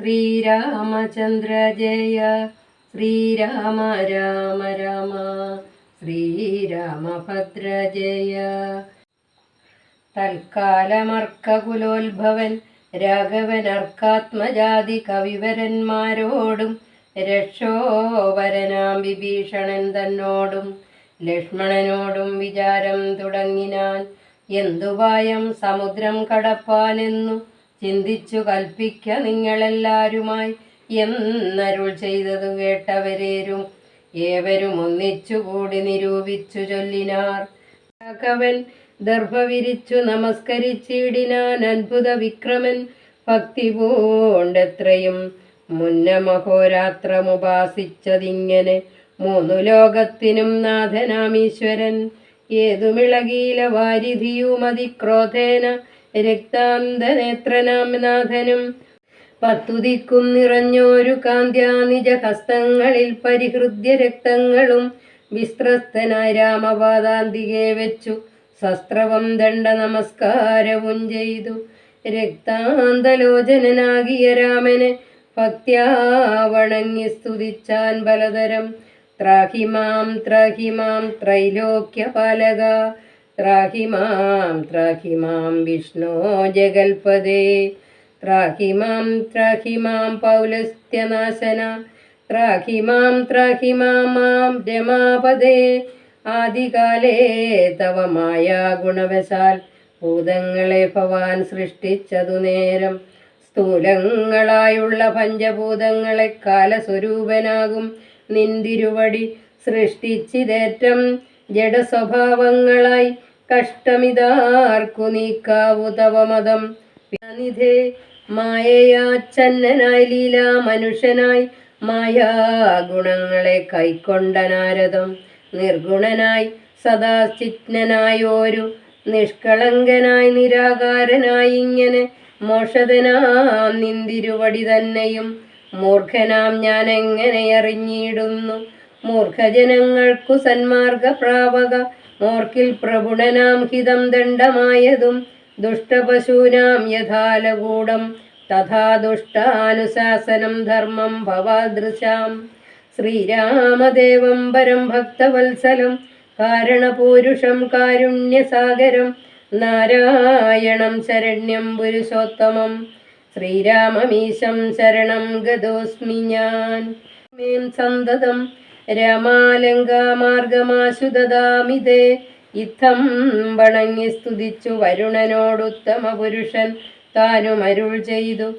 ശ്രീരാമചന്ദ്ര ജയ ശ്രീരാമ രാമ രാമ ശ്രീരാമഭദ്ര ജയ. തൽക്കാലമർക്കകുലോത്ഭവൻ രാഘവൻ അർക്കാത്മജാതി കവിവരന്മാരോടും രക്ഷോവരനാം വിഭീഷണൻ തന്നോടും ലക്ഷ്മണനോടും വിചാരം തുടങ്ങിനാൻ. എന്തുപായം സമുദ്രം കടപ്പാനെന്നു ചിന്തിച്ചു കൽപ്പിക്ക നിങ്ങളെല്ലാരുമായി എന്നരുൾ ചെയ്തതു കേട്ടവരേരും ഏവരും ഒന്നിച്ചുകൂടി നിരൂപിച്ചു ചൊല്ലിനാർ. രാഘവൻ ദർഭ വിരിച്ചു നമസ്കരിച്ചിടിനാൻ. അത്ഭുത വിക്രമൻ ഭക്തി പൂണ്ടെത്രയും മുന്നമഹോരാത്രമുപാസിച്ചതിങ്ങനെ മൂന്നു ലോകത്തിനും നാഥനാമീശ്വരൻ. ഏതുമിളകീല വാരിധിയുമതിക്രോധേന രക്താന്തനേത്രനാം നാഥനും പത്തുദിക്കും നിറഞ്ഞോരു കാന്ത്യാ നിജഹസ്തങ്ങളിൽ പരിഹൃദ്യ രക്തങ്ങളും വിസ്ത്രസ്തനായി രാമപാദാന്തികെ വെച്ചു ശസ്ത്രവം ദണ്ഡ നമസ്കാരവും ചെയ്തു. രക്താന്തലോചനാകിയ രാമനെ ഭക്ത്യാ വണങ്ങി സ്തുതിച്ചാൻ പലതരം. ത്രാഹിമാം ത്രാഹിമാം ത്രൈലോക്യപാലക ത്രാഹിമാം വിഷ്ണോ ജഗൽപദേ ത്രാഹിമാം പൗലസ്ത്യനാശന ത്രാഹിമാം രമാപദേ. ആദികാലേ തവ മായാ ഗുണവശാൽ ഭൂതങ്ങളെ ഭവാൻ സൃഷ്ടിച്ചതു നേരം. സ്ഥൂലങ്ങളായുള്ള പഞ്ചഭൂതങ്ങളെ കാലസ്വരൂപനാകും നിന്തിരുവടി സൃഷ്ടിച്ചിതേറ്റം ജഡസ്വഭാവങ്ങളായി കഷ്ടമിതാർക്കു നീക്കാവു തവ മതം. നിധേ മായയാച്ഛന്നനായി ലീലാ മനുഷ്യനായി മായാഗുണങ്ങളെ കൈക്കൊണ്ട നാരദം. നിർഗുണനായി സദാചിത്നനായോരു നിഷ്കളങ്കനായി നിരാകാരനായി ഇങ്ങനെ മോഷതനാം നിന്തിരുവടി തന്നെയും മൂർഖനാം ഞാൻ എങ്ങനെ അറിഞ്ഞിടുന്നു. മൂർഖജനങ്ങൾക്കു സന്മാർഗപ്രാപക മോർക്കിൽ പ്രഭുണനാം ഹിതം ദണ്ഡമായതും ദുഷ്ടപശൂനാം യഥാലകൂടം തഥാ ദുഷ്ടാനുശാസനം ധർമ്മം ഭവാദൃശാം. ശ്രീരാമദേവം പരം ഭക്തവത്സലം കാരണപൂരുഷം കാരുണ്യസാഗരം നാരായണം ശരണ്യം പുരുഷോത്തമം ശ്രീരാമമീശം ശരണം ഗതോസ്മി ഞാൻ. മേൻ സന്തതം രാമാലങ്കാമാർഗമാശു ദദാമിതേ. ഇത്തം വണങ്ങി സ്തുതിച്ചു വരുണനോടുത്തമ പുരുഷൻ താനുമരുൾ ചെയ്തു